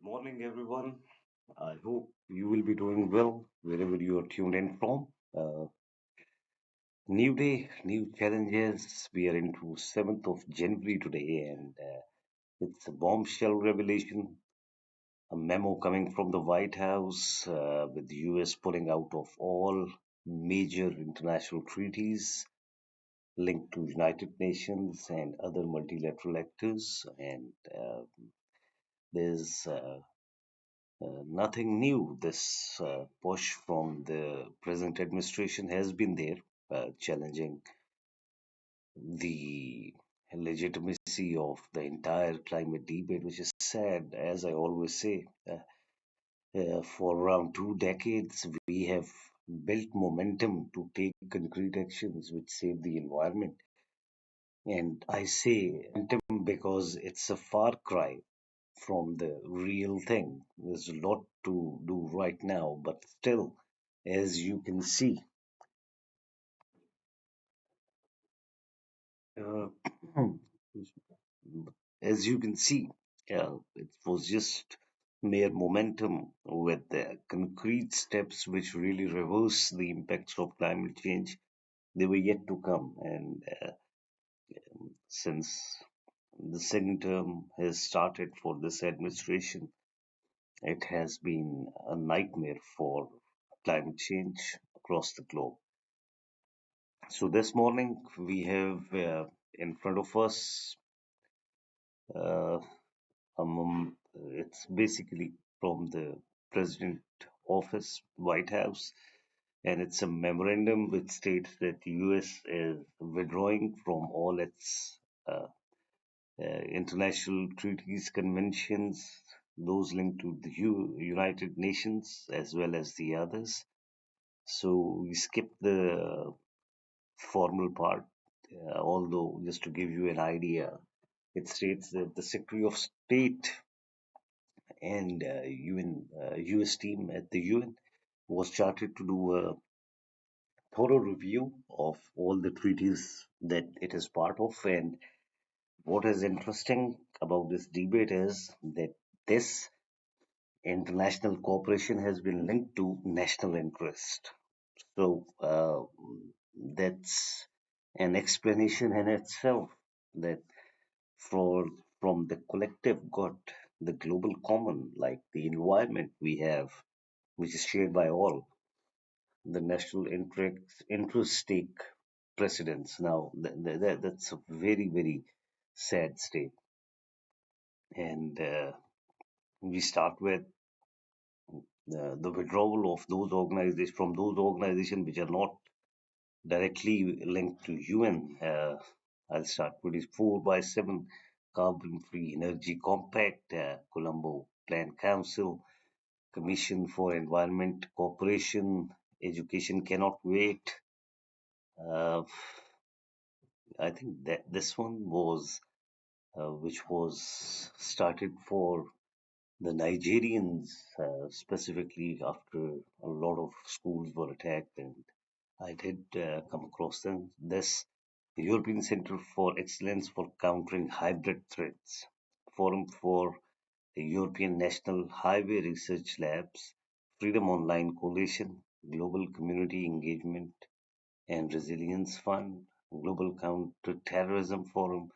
Morning, everyone. I hope you will be doing well wherever you are tuned in from. Uh, New day, new challenges. We are into 7th of January today, and it's a bombshell revelation. A memo coming from the White House with the US pulling out of all major international treaties linked to United Nations and other multilateral actors. And there's nothing new. This push from the present administration has been there, challenging the legitimacy of the entire climate debate, which is sad, as I always say. For around 2 decades, we have built momentum to take concrete actions which save the environment. And I say momentum because it's a far cry from the real thing. There's a lot to do right now, but still, as you can see, uh, as you can see, it was just mere momentum with the concrete steps which really reverse the impacts of climate change. They were yet to come, and since the second term has started for this administration, it has been a nightmare for climate change across the globe. So this morning we have in front of us, uh, it's basically from the President Office, White House, and it's a memorandum which states that the U.S. is withdrawing from all its uh, international treaties, conventions, those linked to the United Nations as well as the others. So we skip the formal part, although just to give you an idea, it states that the Secretary of State and US team at the UN was chartered to do a thorough review of all the treaties that it is part of. And what is interesting about this debate is that this international cooperation has been linked to national interest. So that's an explanation in itself that for from the collective good, the global common, like the environment we have, which is shared by all, the national interest take precedence. Now that's a very very sad state, and we start with the withdrawal of those organizations from those organizations which are not directly linked to UN. I'll start with this 4 by 7 Carbon Free Energy Compact, Colombo Plan Council, Commission for Environment Cooperation, Education Cannot Wait. Uh, I think that this one was, which was started for the Nigerians, specifically after a lot of schools were attacked, and I did come across them. This the European Centre for Excellence for Countering Hybrid Threats, Forum for the European National Highway Research Labs, Freedom Online Coalition, Global Community Engagement and Resilience Fund, Global Counterterrorism Forum,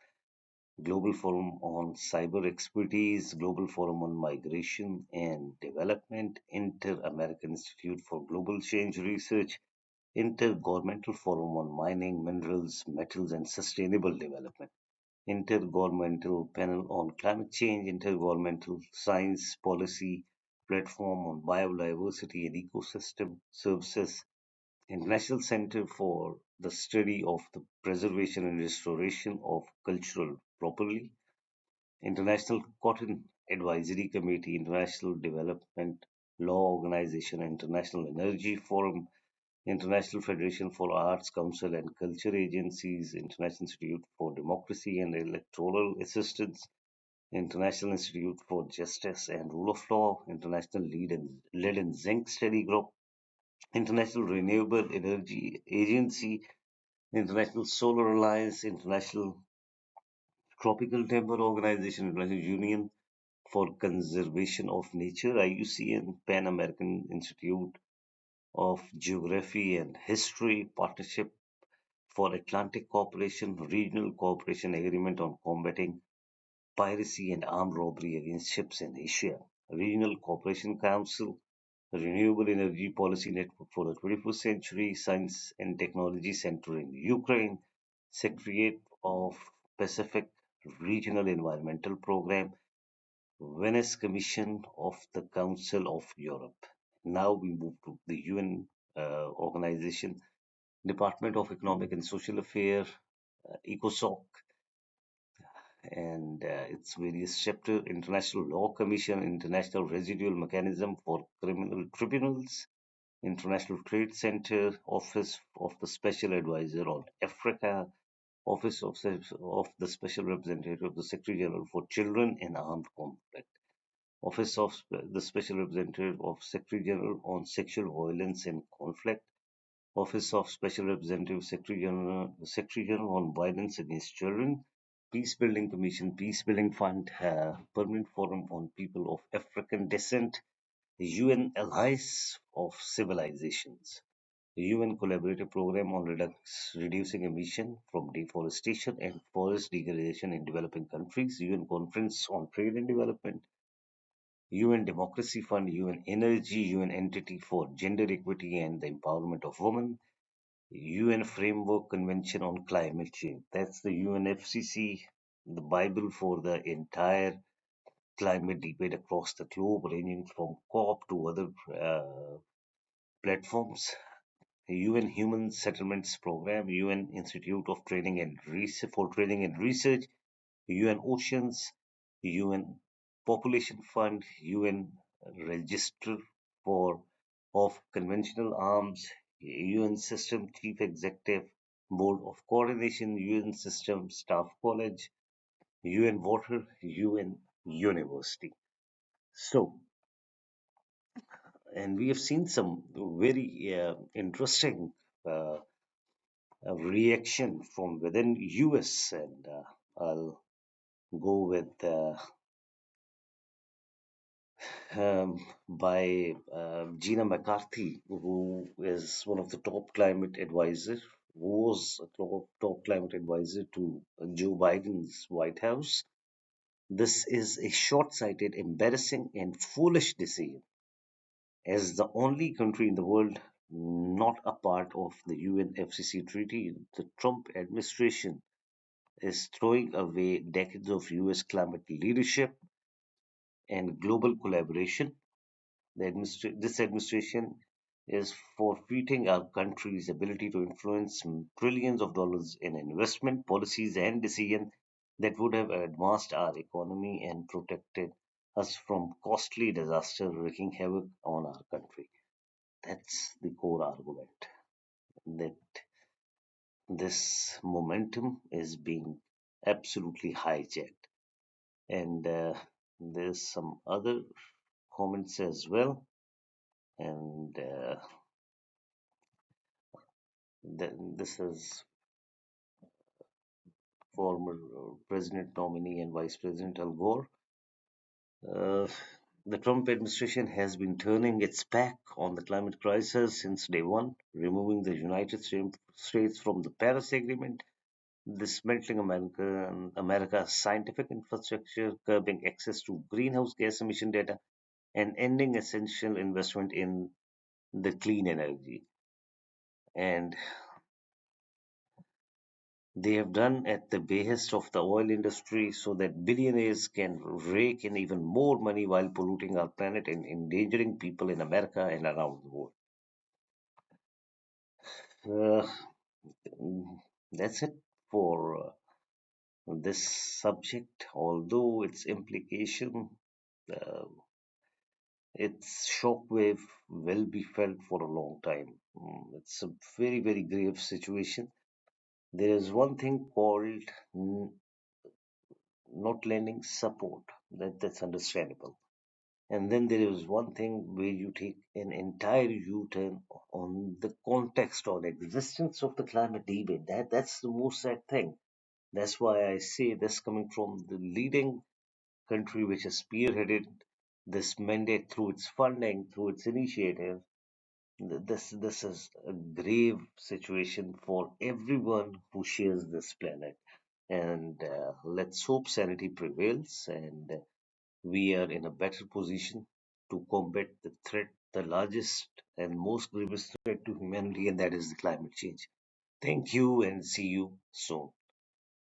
Global Forum on Cyber Expertise, Global Forum on Migration and Development, Inter-American Institute for Global Change Research, Intergovernmental Forum on Mining, Minerals, Metals and Sustainable Development, Intergovernmental Panel on Climate Change, Intergovernmental Science Policy Platform on Biodiversity and Ecosystem Services, International Center for the Study of the Preservation and Restoration of Cultural Property, International Cotton Advisory Committee, International Development Law Organization, International Energy Forum, International Federation for Arts Council and Culture Agencies, International Institute for Democracy and Electoral Assistance, International Institute for Justice and Rule of Law, International Lead and Zinc Study Group, International Renewable Energy Agency, International Solar Alliance, International Tropical Timber Organization, International Union for Conservation of Nature, IUCN, Pan American Institute of Geography and History, Partnership for Atlantic Cooperation, Regional Cooperation Agreement on Combating Piracy and Armed Robbery Against Ships in Asia, Regional Cooperation Council, Renewable Energy Policy Network for the 21st Century, Science and Technology Center in Ukraine, Secretariat of Pacific Regional Environmental Program, Venice Commission of the Council of Europe. Now we move to the UN organization, Department of Economic and Social Affairs, ECOSOC, and its various chapter, International Law Commission, International Residual Mechanism for Criminal Tribunals, International Trade Center, Office of the Special Advisor on Africa, Office of the Special Representative of the Secretary General for Children in Armed Conflict, Office of the Special Representative of Secretary General on Sexual Violence and Conflict, Office of Special Representative Secretary General on Violence Against Children, Peace Building Commission, Peace Building Fund, Permanent Forum on People of African Descent, UN Alliance of Civilizations, UN Collaborative Program on Reducing Emission from Deforestation and Forest Degradation in Developing Countries, UN Conference on Trade and Development, UN Democracy Fund, UN Energy, UN Entity for Gender Equity and the Empowerment of Women, UN Framework Convention on Climate Change. That's the UNFCC, the Bible for the entire climate debate across the globe, ranging from COP to other platforms. UN Human Settlements Program, UN Institute of Training and Research for Training and Research, UN Oceans, UN Population Fund, UN Register for of Conventional Arms, UN System Chief Executive Board of Coordination, UN System Staff College, UN Water, UN University. So, and we have seen some very interesting uh, reaction from within US, and I'll go with by Gina McCarthy, who is one of the top climate advisor, was a top climate advisor to Joe Biden's White House. This is a short-sighted, embarrassing, and foolish decision. As the only country in the world not a part of the UNFCC treaty, the Trump administration is throwing away decades of US climate leadership and global collaboration. This administration is forfeiting our country's ability to influence trillions of dollars in investment policies and decisions that would have advanced our economy and protected us from costly disaster wreaking havoc on our country. That's the core argument, that this momentum is being absolutely hijacked. And there's some other comments as well. And this is former President nominee and Vice President Al Gore. Uh, the Trump administration has been turning its back on the climate crisis since day one, removing the United States from the Paris Agreement, dismantling America's scientific infrastructure, curbing access to greenhouse gas emission data, and ending essential investment in the clean energy. And they have done at the behest of the oil industry so that billionaires can rake in even more money while polluting our planet and endangering people in America and around the world. Uh, that's it for this subject, although its implication, uh, its shockwave will be felt for a long time. It's a very, very grave situation. There is one thing called not lending support. That's understandable. And then there is one thing where you take an entire U-turn on the context or the existence of the climate debate. That's the most sad thing. That's why I say this coming from the leading country which has spearheaded this mandate through its funding, through its initiative. This is a grave situation for everyone who shares this planet. And let's hope sanity prevails and we are in a better position to combat the threat, the largest and most grievous threat to humanity, and that is the climate change. Thank you and see you soon.